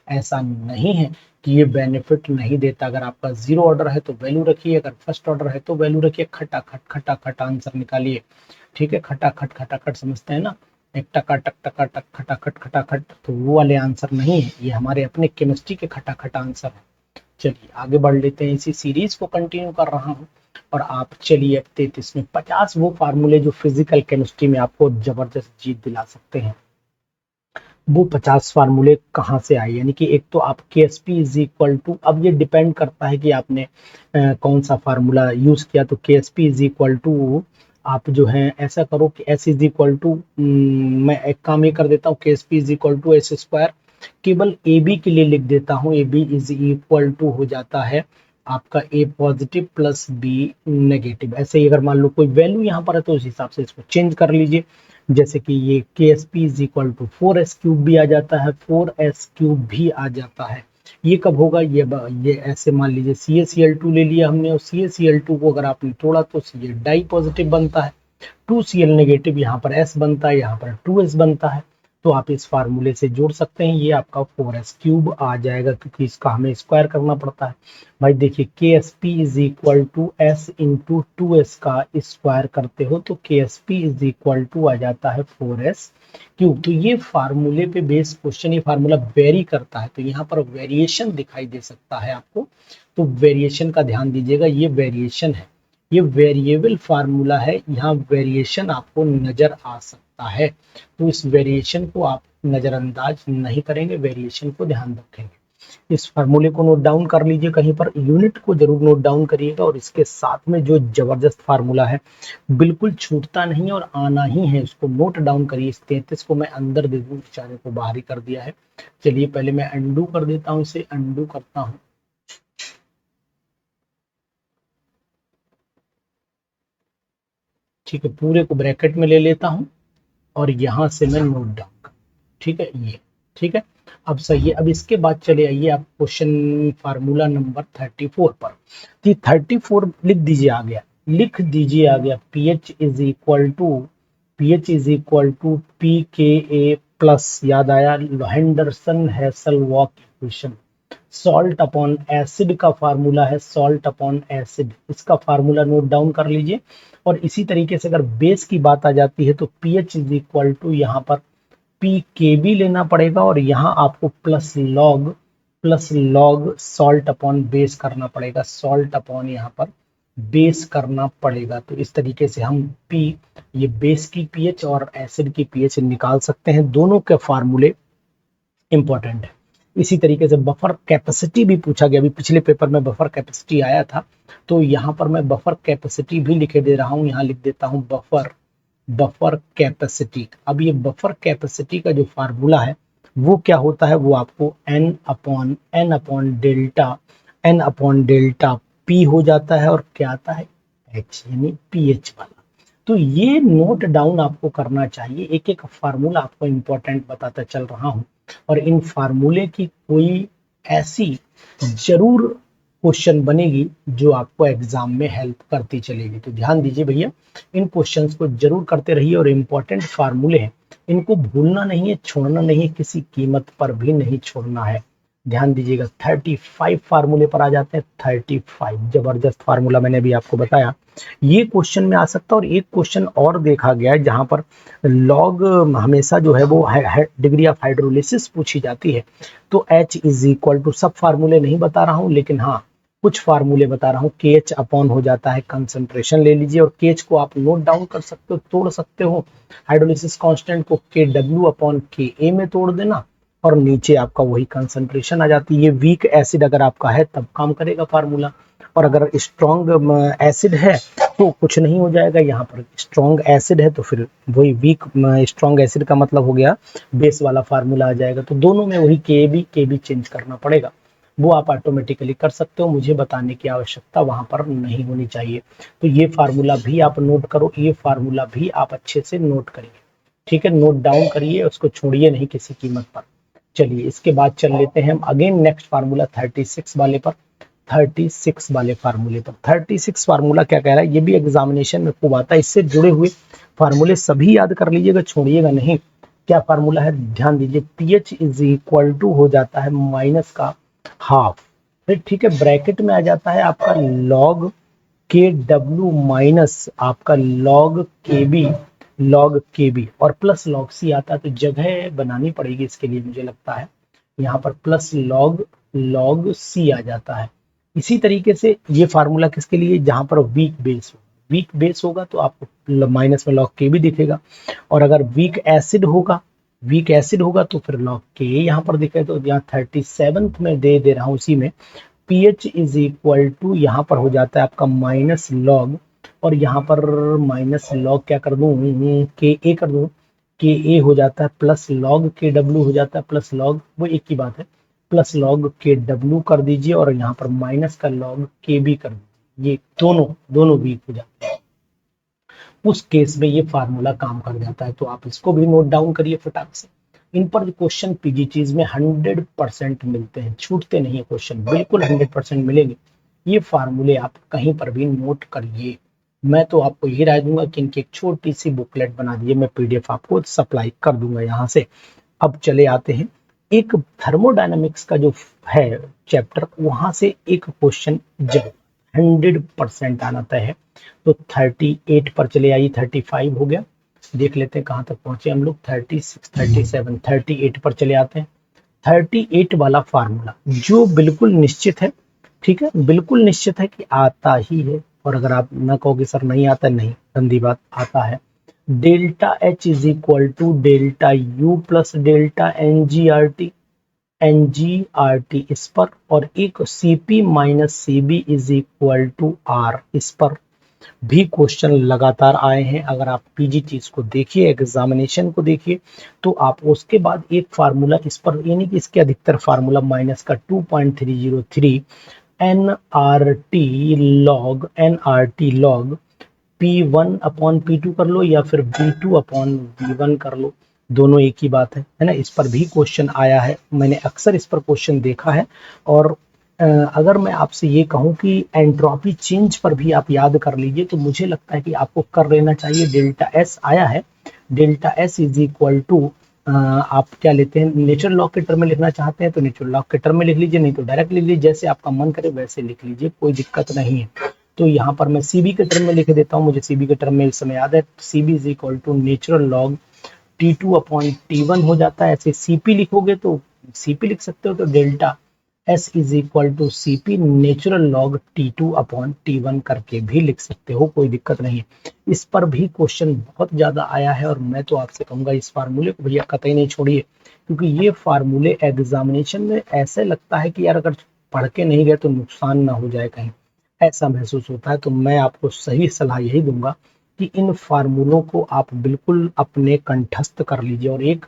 [SPEAKER 1] ऐसा नहीं है कि ये बेनिफिट नहीं देता। अगर आपका जीरो ऑर्डर है तो वैल्यू रखिए, अगर फर्स्ट ऑर्डर है तो वैल्यू रखिए, खटाखट आंसर निकालिए। ठीक है, खटाखट समझते हैं ना, एक टका टक टका टक खटाखट खटाखट, तो वो वाले आंसर नहीं है, ये हमारे अपने केमिस्ट्री के खटाखट आंसर है। चलिए आगे बढ़ लेते हैं, इसी सीरीज को कंटिन्यू कर रहा हूँ और आप चलिए अब 33 में 50 वो फार्मूले जो फिजिकल केमिस्ट्री में आपको जबरदस्त जीत दिला सकते हैं। वो 50 फार्मूले कहाँ से आए, यानी कि एक तो आप KSP इज इक्वल टू, अब ये डिपेंड करता है कि आपने कौन सा फार्मूला यूज किया। तो KSP इज इक्वल टू आप जो है ऐसा करो कि S इज इक्वल टू, मैं एक काम ये कर देता हूँ, KSP is equal to S square, केवल AB के लिए लिख देता हूँ, AB इज इक्वल टू हो जाता है आपका A positive plus B negative. ऐसे ही अगर मान लो कोई वैल्यू यहाँ पर है तो उस हिसाब से इसको चेंज कर लीजिए। जैसे कि ये KSP is equal to 4S cube भी आ जाता है, 4S क्यूब भी आ जाता है। ये कब होगा, ये ऐसे मान लीजिए CaCl2 ले लिया हमने, और CaCl2 को अगर आपने तोड़ा तो ये डाई पॉजिटिव बनता है, 2Cl नेगेटिव, यहाँ पर S बनता है, यहाँ पर 2S बनता है। तो आप इस फार्मूले से जोड़ सकते हैं, ये आपका 4S क्यूब आ जाएगा, क्योंकि इसका हमें स्क्वायर करना पड़ता है। भाई देखिए KSP is equal to S into 2S का स्क्वायर करते हो तो KSP इज इक्वल टू आ जाता है 4S क्यूब। तो ये फार्मूले पे बेस्ड क्वेश्चन, ये फार्मूला वेरी करता है, तो यहाँ पर वेरिएशन दिखाई दे सकता है आपको, तो वेरिएशन का ध्यान दीजिएगा, ये वेरिएशन है, ये वेरिएबल फार्मूला है, यहाँ वेरिएशन आपको नजर आ सकता है। तो इस वेरिएशन को आप नजरअंदाज नहीं करेंगे, वेरिएशन को ध्यान रखेंगे। इस फार्मूले को नोट डाउन कर लीजिए, कहीं पर यूनिट को जरूर नोट डाउन करिएगा, और इसके साथ में जो जबरदस्त फार्मूला है बिल्कुल छूटता नहीं और आना ही है, इसको नोट डाउन करिए। इस 33 को मैं अंदर दे दूं, बेचारे को बाहर ही कर दिया है। चलिए पहले मैं अंडू कर देता हूँ, इसे अंडू करता हूँ। ठीक है, पूरे को ब्रैकेट में ले लेता हूँ और यहां से मैं नोट डाउन कर, ठीक है ये, ठीक है। अब सही है, अब इसके बाद चले आइए आप क्वेश्चन फार्मूला नंबर 34 पर। तो 34 लिख दीजिए आ गया, लिख दीजिए आ गया, pH is equal to pKa plus, याद आया हेंडरसन हैसलवॉक इक्वेशन, सॉल्ट अपॉन एसिड का फार्मूला है, सॉल्ट अपॉन एसिड, इसका फार्मूला नोट डाउन कर लीजिए। और इसी तरीके से अगर बेस की बात आ जाती है तो पीएच इज इक्वल टू यहाँ पर pKb लेना पड़ेगा, और यहाँ आपको plus log salt upon base करना पड़ेगा, सॉल्ट अपॉन यहाँ पर बेस करना पड़ेगा। तो इस तरीके से हम ये बेस की पीएच और एसिड की पीएच निकाल सकते हैं, दोनों के फार्मूले इंपॉर्टेंट है। इसी तरीके से बफर कैपेसिटी भी पूछा गया, अभी पिछले पेपर में बफर कैपेसिटी आया था, तो यहाँ पर मैं बफर कैपेसिटी भी लिखे दे रहा हूँ, यहाँ लिख देता हूँ बफर कैपेसिटी। अब ये बफर कैपेसिटी का जो फार्मूला है वो क्या होता है, वो आपको n अपॉन डेल्टा P हो जाता है, और क्या आता है H, यानी pH वाला। तो ये नोट डाउन आपको करना चाहिए, एक एक फार्मूला आपको इंपॉर्टेंट बताता चल रहा हूं, और इन फार्मूले की कोई ऐसी जरूर क्वेश्चन बनेगी जो आपको एग्जाम में हेल्प करती चलेगी। तो ध्यान दीजिए भैया, इन क्वेश्चंस को जरूर करते रहिए, और इंपॉर्टेंट फार्मूले हैं, इनको भूलना नहीं है, छोड़ना नहीं है, किसी कीमत पर भी नहीं छोड़ना है। ध्यान दीजिएगा, 35 फार्मूले पर आ जाते हैं, 35 जबरदस्त फार्मूला मैंने अभी आपको बताया, ये क्वेश्चन में आ सकता है। और एक क्वेश्चन और देखा गया है जहां पर लॉग हमेशा जो है वो डिग्री ऑफ हाइड्रोलिसिस पूछी जाती है, तो H इज इक्वल टू, सब फार्मूले नहीं बता रहा हूं लेकिन हाँ कुछ फार्मूले बता रहा हूँ, KH अपॉन हो जाता है कंसंट्रेशन, ले लीजिए, और KH को आप नोट डाउन कर सकते हो, तोड़ सकते हो, हाइड्रोलिसिस कांस्टेंट को KW अपॉन KA में तोड़ देना, और नीचे आपका वही कंसंट्रेशन आ जाती है। ये वीक एसिड अगर आपका है तब काम करेगा फार्मूला, और अगर स्ट्रॉन्ग एसिड है तो कुछ नहीं हो जाएगा। यहाँ पर स्ट्रॉन्ग एसिड है तो फिर वही वीक स्ट्रॉन्ग एसिड का मतलब हो गया बेस वाला फार्मूला आ जाएगा। तो दोनों में वही के बी चेंज करना पड़ेगा, वो आप ऑटोमेटिकली कर सकते हो, मुझे बताने की आवश्यकता वहां पर नहीं होनी चाहिए। तो ये फार्मूला भी आप नोट करो, ये फार्मूला भी आप अच्छे से नोट करिए, ठीक है, नोट डाउन करिए, उसको छोड़िए नहीं किसी कीमत पर। चलिए इसके बाद चल लेते हैं हम अगेन नेक्स्ट फार्मूला 36 वाले पर। 36 वाले फार्मूले पर। 36 फार्मूला क्या कह रहा है, ये भी एग्जामिनेशन में खूब आता है, इससे जुड़े हुए फार्मूले सभी याद कर लीजिएगा, छोड़िएगा नहीं। क्या फार्मूला है, ध्यान दीजिए, pH इज इक्वल टू हो जाता है माइनस का हाफ, फिर ठीक है, ब्रैकेट में आ जाता है आपका log KW माइनस आपका log KB और प्लस log C आता है। तो जगह बनानी पड़ेगी इसके लिए, मुझे लगता है यहाँ पर प्लस log C आ जाता है। इसी तरीके से ये फार्मूला किसके लिए, जहां पर वीक बेस होगा तो आपको माइनस में log K भी दिखेगा, और अगर वीक एसिड होगा तो फिर log K यहाँ पर दिखेगा। तो यहाँ 37 में दे रहा हूँ, उसी में pH इज इक्वल टू यहाँ पर हो जाता है आपका माइनस लॉग, और यहाँ पर माइनस लॉग क्या कर दूं, KA कर दूं, KA हो जाता है प्लस लॉग KW हो जाता है, प्लस लॉग वो एक ही बात है, प्लस लॉग KW कर दीजिए, और यहाँ पर माइनस का लॉग KB कर दीजिए, ये दोनों वीक हो जाते हैं। उस केस में ये फार्मूला काम कर जाता है। तो आप इसको भी नोट डाउन करिए फटाक से। इन पर क्वेश्चन पीजीटीज में 100% मिलते हैं, छूटते नहीं है क्वेश्चन, बिल्कुल 100% मिलेंगे। ये फार्मूले आप कहीं पर भी नोट करिए। मैं तो आपको यही राय दूंगा कि इनकी एक छोटी सी बुकलेट बना दिए, मैं PDF आपको सप्लाई कर दूंगा यहाँ से। अब चले आते हैं, एक थर्मोडायनामिक्स का जो है चैप्टर, वहां से एक क्वेश्चन जब 100% आना तय है। तो 38 पर चले आइए, 35 हो गया, देख लेते हैं कहां तक पहुंचे हम लोग, 36, 37, 38 पर चले आते हैं। 38 वाला फार्मूला जो बिल्कुल निश्चित है, ठीक है, बिल्कुल निश्चित है कि आता ही है, और अगर आप ना कहोगे सर नहीं आता, नहीं, गंदी बात, आता है। Delta H is equal to delta U plus delta NGRT इस पर, और एक CP minus CB is equal to R, इस पर भी क्वेश्चन लगातार आए हैं। अगर आप पीजीटी को देखिए, एग्जामिनेशन को देखिए, तो आप उसके बाद एक फार्मूला इस पर, यानी कि इसके अधिकतर फार्मूला माइनस का 2.303 NRT log P1 upon P2 कर लो, या फिर V2 अपॉन V1 कर लो, दोनों एक ही बात है ना। इस पर भी क्वेश्चन आया है, मैंने अक्सर इस पर क्वेश्चन देखा है। और अगर मैं आपसे ये कहूं कि एंट्रोपी चेंज पर भी आप याद कर लीजिए, तो मुझे लगता है कि आपको कर लेना चाहिए। डेल्टा S आया है, delta S is equal to, आप क्या लेते हैं, नेचुरल लॉग के टर्म में लिखना चाहते हैं तो नेचुरल लॉग के टर्म में लिख लीजिए, नहीं तो डायरेक्ट लिख लीजिए, जैसे आपका मन करे वैसे लिख लीजिए, कोई दिक्कत नहीं है। तो यहाँ पर मैं CB के टर्म में लिख देता हूँ, मुझे CB के टर्म में इस समय याद है, CB is equal to natural log T2 upon T1 हो जाता है। ऐसे CP लिखोगे तो CP लिख सकते हो, तो delta S is equal to CP natural log T2 upon T1 करके भी लिख सकते हो, कोई दिक्कत नहीं है। इस पर भी क्वेश्चन बहुत ज्यादा आया है, और मैं तो आपसे कहूंगा इस फार्मूले को भैया कतई नहीं छोड़िए, क्योंकि ये फार्मूले एग्जामिनेशन में ऐसे लगता है कि यार अगर पढ़ के नहीं गए तो नुकसान ना हो जाए कहीं, ऐसा महसूस होता है। तो मैं आपको सही सलाह यही दूंगा कि इन फार्मूलों को आप बिल्कुल अपने कंठस्थ कर लीजिए। और एक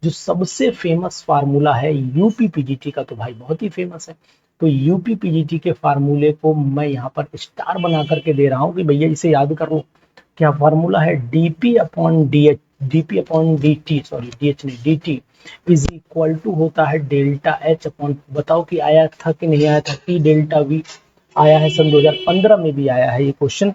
[SPEAKER 1] जो सबसे फेमस फार्मूला है यूपीपीजीटी का, तो भाई बहुत ही फेमस है, तो यूपीपीजीटी के फार्मूले को मैं यहाँ पर स्टार बना करके दे रहा हूँ कि भैया इसे याद कर लो। क्या फार्मूला है, DP upon dt, sorry DH नहीं, dt इज इक्वल टू होता है डेल्टा H अपॉन, बताओ कि आया था कि नहीं आया था, T डेल्टा V आया है, सन 2015 में भी आया है ये क्वेश्चन।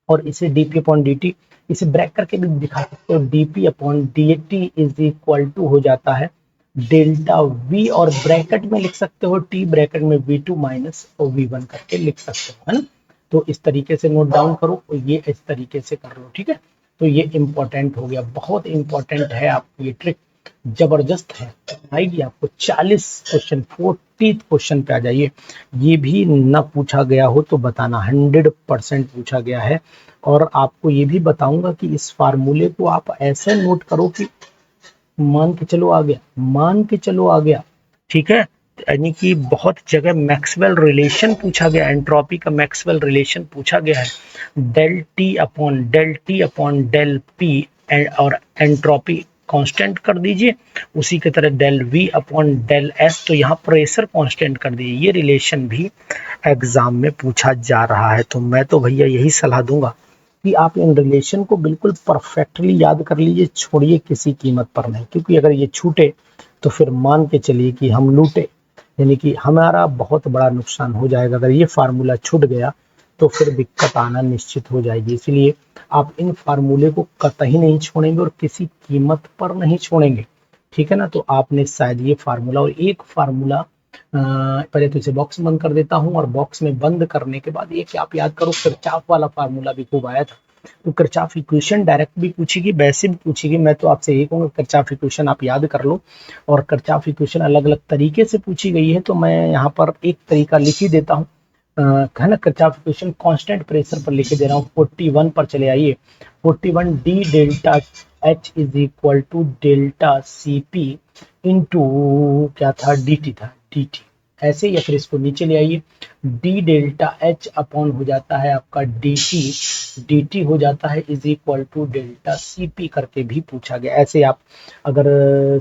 [SPEAKER 1] और इसे dp अपॉन dt, इसे ब्रेक करके भी दिखा सकते हो, dp upon dt is equal to हो जाता है डेल्टा V, और ब्रैकेट में लिख सकते हो T ब्रैकेट में V2 माइनस V1 करके लिख सकते हो, है ना। तो इस तरीके से नोट डाउन करो, ये इस तरीके से कर लो, ठीक है। तो ये इंपॉर्टेंट हो गया, बहुत इंपॉर्टेंट है, आपको ये ट्रिक जबरदस्त है, आएगी आपको 40 क्वेश्चन, 40 क्वेश्चन पे आ जाइए। ये भी न पूछा गया हो तो बताना, 100% पूछा गया है। और आपको ये भी बताऊंगा कि इस फार्मूले को आप ऐसे नोट करो कि मान के चलो आ गया, ठीक है। यानी कि बहुत जगह मैक्सवेल रिलेशन पूछा गया, एंट्रोपी का मैक्सवेल रिलेशन पूछा गया है, del T upon del P, और एंट्रोपी कांस्टेंट कर दीजिए, उसी की तरह del V upon del S, तो यहाँ प्रेशर कांस्टेंट कर दीजिए। ये रिलेशन भी एग्जाम में पूछा जा रहा है। तो मैं तो भैया यही सलाह दूंगा कि आप इन रिलेशन को बिल्कुल परफेक्टली याद कर लीजिए, छोड़िए किसी कीमत पर नहीं, क्योंकि अगर ये छूटे तो फिर मान के चलिए कि हम लूटे, यानी कि हमारा बहुत बड़ा नुकसान हो जाएगा। अगर ये फार्मूला छूट गया तो फिर दिक्कत आना निश्चित हो जाएगी। इसलिए आप इन फार्मूले को कतई नहीं छोड़ेंगे और किसी कीमत पर नहीं छोड़ेंगे, ठीक है ना। तो आपने शायद ये फार्मूला और एक फार्मूला पहले तो इसे बॉक्स बंद कर देता हूं, और बॉक्स में बंद करने के बाद ये कि आप याद करो, किरचॉफ वाला फार्मूला भी खूब आया था। तो किरचॉफ इक्वेशन डायरेक्ट भी पूछेगी, वैसे भी पूछेगी। मैं तो आपसे यही कहूँगा किरचॉफ इक्वेशन आप याद कर लो, और किरचॉफ इक्वेशन अलग अलग तरीके से पूछी गई है, तो मैं यहाँ पर एक तरीका लिख ही देता हूँ, है ना। किरचॉफ इक्वेशन कांस्टेंट प्रेशर पर लिखे दे रहा हूँ। 41 पर चले आइए। 41 D delta H is equal to delta C P into क्या था, डी टी था, डी टी ऐसे, या फिर इसको नीचे ले आइए। डी डेल्टा एच अपॉन हो जाता है आपका डी टी हो जाता है is equal to delta C P करके भी पूछा गया। ऐसे आप अगर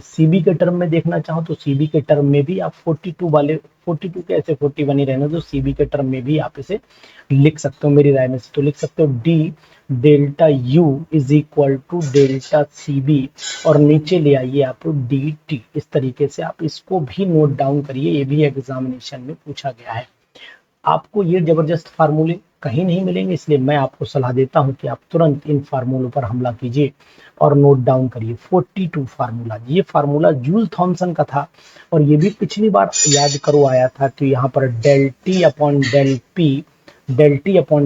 [SPEAKER 1] सीबी के टर्म में देखना चाहो तो सीबी के टर्म में भी आप 42 वाले 42 के ऐसे 41 ही रहना, तो सीबी के टर्म में भी आप इसे लिख सकते हो। मेरी राय में से तो लिख सकते हो D delta U is equal to delta C B, और नीचे ले आइए आप डी टी। इस तरीके से आप इसको भी नोट डाउन करिए, ये भी एग्जामिनेशन में पूछा गया है। आपको ये जबरदस्त फार्मूले कहीं नहीं मिलेंगे, इसलिए मैं आपको सलाह देता हूं कि आप तुरंत इन फार्मूलों पर हमला कीजिए और नोट डाउन करिए। 42 फार्मूला, ये फार्मूला जूल थॉमसन का था, और ये भी पिछली बार याद करो आया था। तो यहाँ पर del T upon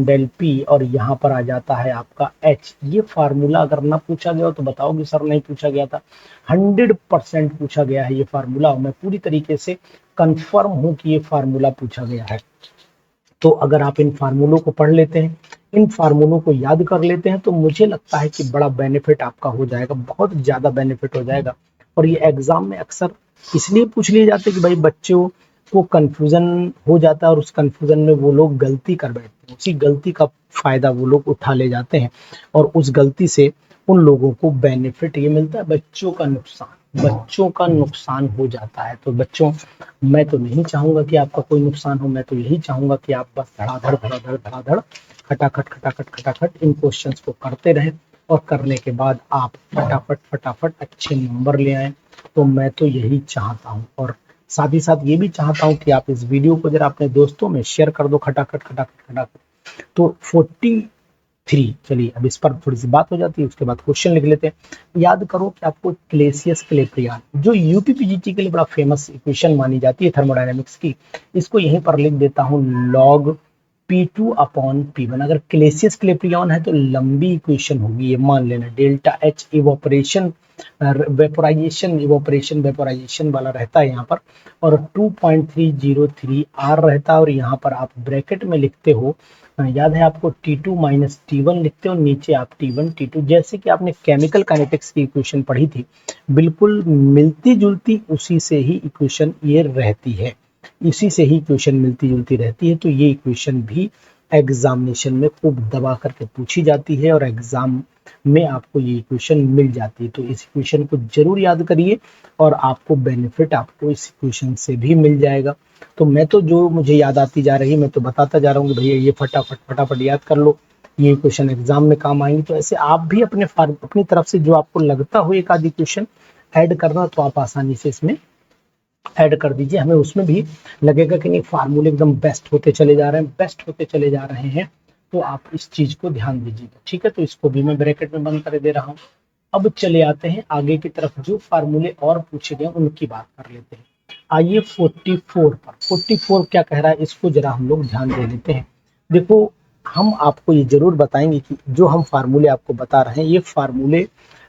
[SPEAKER 1] del P, और यहाँ पर आ जाता है आपका एच। ये फार्मूला अगर ना पूछा गया हो तो बताओ कि सर नहीं पूछा गया था। 100% पूछा गया है ये फार्मूला, और मैं पूरी तरीके से कंफर्म हूं कि ये फार्मूला पूछा गया है। तो अगर आप इन फार्मूलों को पढ़ लेते हैं, इन फार्मूलों को याद कर लेते हैं, तो मुझे लगता है कि बड़ा बेनिफिट आपका हो जाएगा, बहुत ज्यादा बेनिफिट हो जाएगा। और ये एग्जाम में अक्सर इसलिए पूछ लिए जाते हैं कि भाई बच्चों को कंफ्यूजन हो जाता है, और उस कंफ्यूजन में वो लोग गलती कर बैठते हैं, उसी गलती का फायदा वो लोग उठा ले जाते हैं, और उस गलती से उन लोगों को बेनिफिट ये मिलता है, बच्चों का नुकसान हो जाता है। तो बच्चों, मैं तो नहीं चाहूंगा कि आपका कोई नुकसान हो, मैं तो यही चाहूंगा कि आप बस धड़ाधड़ खटाखट इन क्वेश्चंस को करते रहें, और करने के बाद आप फटाफट अच्छे नंबर ले आए। तो मैं तो यही चाहता हूं, और साथ ही साथ ये भी चाहता हूं कि आप इस वीडियो को जरा अपने दोस्तों में शेयर कर दो, खटाखट। तो 43, चलिए अब इस पर थोड़ी सी बात हो जाती है, उसके बाद क्वेश्चन लिख लेते हैं। याद करो कि आपको क्लेसियस क्लेप्रियन, जो यूपीपीजीटी के लिए बड़ा फेमस इक्वेशन मानी जाती है थर्मोडायनेमिक्स की, इसको यहीं पर लिख देता हूं लॉग P2 अपॉन P1। अगर क्लेसियस क्लेप्रियन है तो लंबी इक्वेशन होगी, ये मान लेना। डेल्टा एच इवोपरेशन वेपोराइजेशन वाला रहता है यहाँ पर, और 2.303 R रहता है, और यहाँ पर आप ब्रैकेट में लिखते हो, याद है आपको, T2 माइनस T1 लिखते हो, नीचे आप T1 T2, जैसे कि आपने केमिकल काइनेटिक्स की इक्वेशन पढ़ी थी, बिल्कुल मिलती जुलती उसी से ही इक्वेशन ये रहती है, इसी से ही इक्वेशन मिलती जुलती रहती है। तो ये इक्वेशन भी एग्जामिनेशन में खूब दबा करके पूछी जाती है, और एग्जाम में आपको ये इक्वेशन मिल जाती है। तो इस इक्वेशन को जरूर याद करिए, और आपको बेनिफिट आपको इस इक्वेशन से भी मिल जाएगा। तो मैं तो जो मुझे याद आती जा रही, मैं तो बताता जा रहा हूँ कि भैया ये फटाफट याद कर लो, ये इक्वेशन एग्जाम में काम आएंगे। तो ऐसे आप भी अपनी तरफ से जो आपको लगता हो एक आधी इक्वेशन ऐड करना, तो आप आसानी से इसमें ऐड कर दीजिए। हमें उसमें भी लगेगा कि नहीं, फार्मूले एकदम बेस्ट होते चले जा रहे हैं, तो आप इस चीज को ध्यान दीजिएगा, ठीक है। तो इसको भी मैं ब्रैकेट में बंद कर दे रहा हूँ। अब चले आते हैं आगे की तरफ, जो फार्मूले और पूछे गए उनकी बात कर लेते हैं। आइए 44 पर। 44 क्या कह रहा है, इसको जरा हम लोग ध्यान दे लेते हैं। देखो, हम आपको ये जरूर बताएंगे कि जो हम फार्मूले आपको बता रहे हैं, ये फार्मूले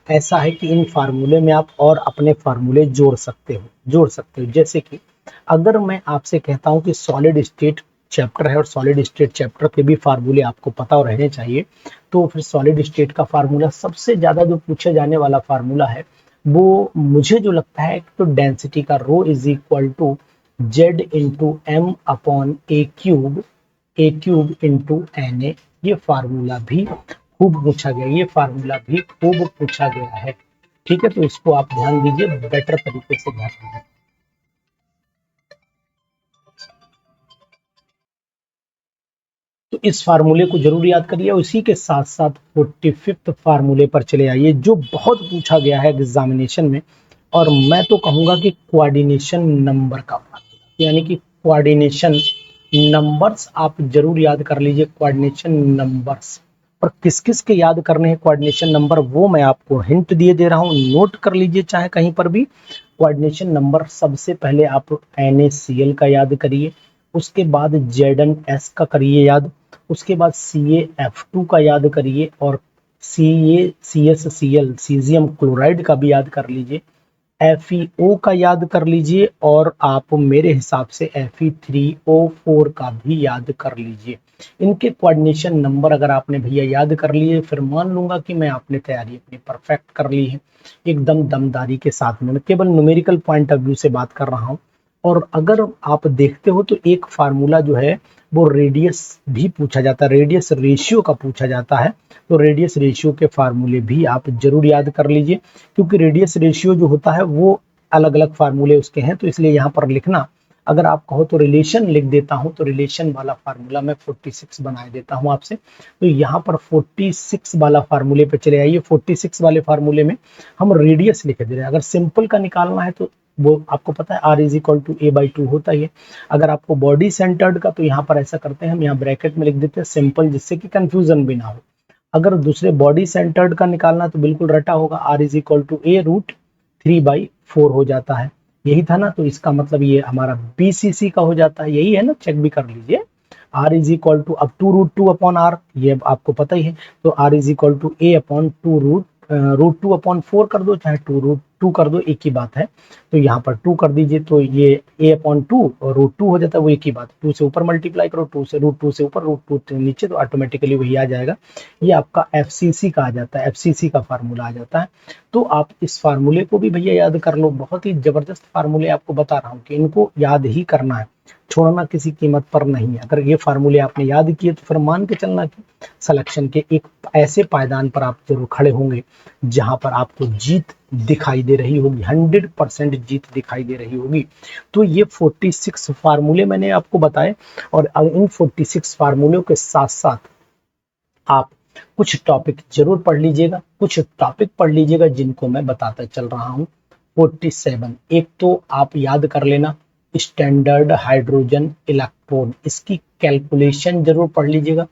[SPEAKER 1] ऐसा है कि इन फार्मूले में आप और अपने फार्मूले जोड़ सकते हो। जैसे कि अगर मैं आपसे कहता हूं कि सॉलिड स्टेट चैप्टर है, और सॉलिड स्टेट चैप्टर के भी फार्मूले आपको पता और रहने चाहिए, तो फिर सॉलिड स्टेट का फार्मूला सबसे ज्यादा जो पूछा जाने वाला फार्मूला है, वो मुझे जो लगता है, तो डेंसिटी का rho is equal to Z into M upon a cube into N A. ये फार्मूला भी खूब पूछा गया है, ठीक है। तो इसको आप ध्यान दीजिए, बेटर तरीके से ध्यान दीजिए। तो इस फार्मूले को जरूर याद करिए, उसी के साथ साथ 45 फार्मूले पर चले आइए, जो बहुत पूछा गया है एग्जामिनेशन में, और मैं तो कहूंगा कि कोऑर्डिनेशन नंबर का फार्मूला। यानी कि कोऑर्डिनेशन नंबर्स आप जरूर याद कर लीजिए, कोऑर्डिनेशन नंबर्स। और किस किस के याद करने हैं कोऑर्डिनेशन नंबर, वो मैं आपको हिंट दिए दे रहा हूँ, नोट कर लीजिए चाहे कहीं पर भी। कोऑर्डिनेशन नंबर सबसे पहले आप NaCl का याद करिए, उसके बाद Zn(S) का करिए याद, उसके बाद CaF2 का याद करिए, और CaCsCl सीजियम क्लोराइड का भी याद कर लीजिए, FeO का याद कर लीजिए, और आप मेरे हिसाब से Fe3O4 का भी याद कर लीजिए। इनके कोऑर्डिनेशन नंबर अगर आपने भैया याद कर लिए, फिर मान लूंगा कि मैं आपने तैयारी अपनी परफेक्ट कर ली है, एकदम दमदारी के साथ में। मैं केवल न्यूमेरिकल पॉइंट ऑफ व्यू से बात कर रहा हूँ। और अगर आप देखते हो तो एक फार्मूला जो है वो रेडियस भी पूछा जाता है, रेडियस रेशियो का पूछा जाता है, तो रेडियस रेशियो के फार्मूले भी आप जरूर याद कर लीजिए, क्योंकि रेडियस रेशियो जो होता है वो अलग अलग फार्मूले उसके हैं, तो इसलिए यहाँ पर लिखना, अगर आप कहो तो रिलेशन लिख देता हूं, तो रिलेशन वाला फार्मूला मैं 46 बना देता हूं आपसे। तो यहाँ पर 46 वाला फार्मूले पे चले आइए। 46 वाले फार्मूले में हम रेडियस लिख दे रहे हैं। अगर सिंपल का निकालना है तो वो आपको पता है R=A/2 होता ही है। अगर आपको बॉडी सेंटर्ड का, तो यहाँ पर ऐसा करते हैं, हम यहाँ ब्रैकेट में लिख देते हैं सिंपल, जिससे कि कंफ्यूजन भी ना हो। अगर दूसरे बॉडी सेंटर्ड का निकालना तो बिल्कुल रटा होगा, R=A√3/4 हो जाता है, यही था ना। तो इसका मतलब ये हमारा BCC का हो जाता है, यही है ना, चेक भी कर लीजिए। R= अब 2√2/R, ये आपको पता ही है, तो R=A/2√2/4 कर दो, चाहे 2√2 कर दो, एक ही बात है। तो यहाँ पर 2 कर दीजिए, तो ये A/2 और √2 हो जाता है, वो एक ही बात। 2 से ऊपर मल्टीप्लाई करो, √2 से ऊपर, √2 से नीचे, तो ऑटोमेटिकली वही आ जाएगा। ये आपका FCC का आ जाता है, FCC का फार्मूला आ जाता है। तो आप इस फार्मूले को भी भैया याद कर लो, बहुत ही जबरदस्त फार्मूले आपको बता रहा हूँ कि इनको याद ही करना है, छोड़ना किसी कीमत पर नहीं है। अगर ये फार्मूले आपने याद किए तो फिर मान के चलना कि सिलेक्शन के एक ऐसे पायदान पर आप जरूर खड़े होंगे जहां पर आपको जीत दिखाई दे रही होगी, 100% जीत दिखाई दे रही होगी। तो ये 46 फार्मूले मैंने आपको बताए, और इन 46 फार्मूलों के साथ साथ आप कुछ टॉपिक जरूर पढ़ लीजिएगा, कुछ टॉपिक पढ़ लीजिएगा जिनको मैं बताता चल रहा हूँ। 47, एक तो आप याद कर लेना स्टैंडर्ड हाइड्रोजन इलेक्ट्रॉन, इसकी कैलकुलेशन जरूर पढ़ लीजिएगा,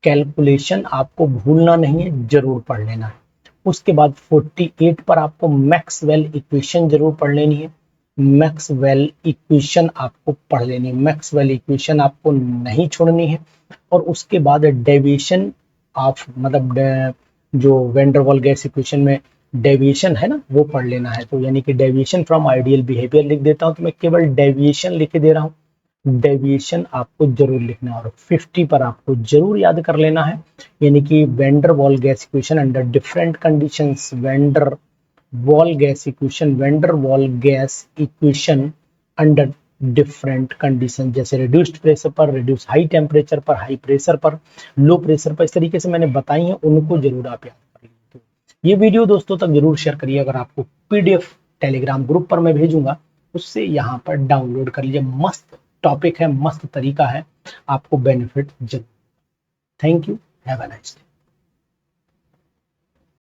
[SPEAKER 1] कैलकुलेशन आपको भूलना नहीं है, जरूर पढ़ लेना है। उसके बाद 48 पर आपको मैक्सवेल इक्वेशन जरूर पढ़ लेनी है, मैक्सवेल इक्वेशन आपको पढ़ लेनी है, मैक्सवेल इक्वेशन आपको नहीं छोड़नी है। और उसके बाद डेविएशन ऑफ, मतलब जो वेंडरवाल गैस इक्वेशन में डेविएशन है ना, वो पढ़ लेना है। तो यानी कि डेविएशन फ्रॉम आइडियल बिहेवियर लिख देता हूं, तो मैं केवल डेविएशन लिख दे रहा हूं, डेविएशन आपको जरूर लिखना है। और 50 पर आपको जरूर याद कर लेना है, यानी कि van der Waals gas equation under different conditions, van der Waals gas equation, van der Waals gas equation under different condition, जैसे रिड्यूस्ड प्रेशर पर, रिड्यूस हाई टेम्परेचर पर, हाई प्रेशर पर, लो प्रेशर पर, इस तरीके से मैंने बताई है, उनको जरूर आप याद कर लीजिए। तो ये वीडियो दोस्तों तक जरूर शेयर करिए। अगर आपको PDF टेलीग्राम ग्रुप पर मैं भेजूंगा, उससे यहाँ पर डाउनलोड कर लीजिए। मस्त टॉपिक है, मस्त तरीका है, आपको बेनिफिट जरूर। Thank you, have a nice day.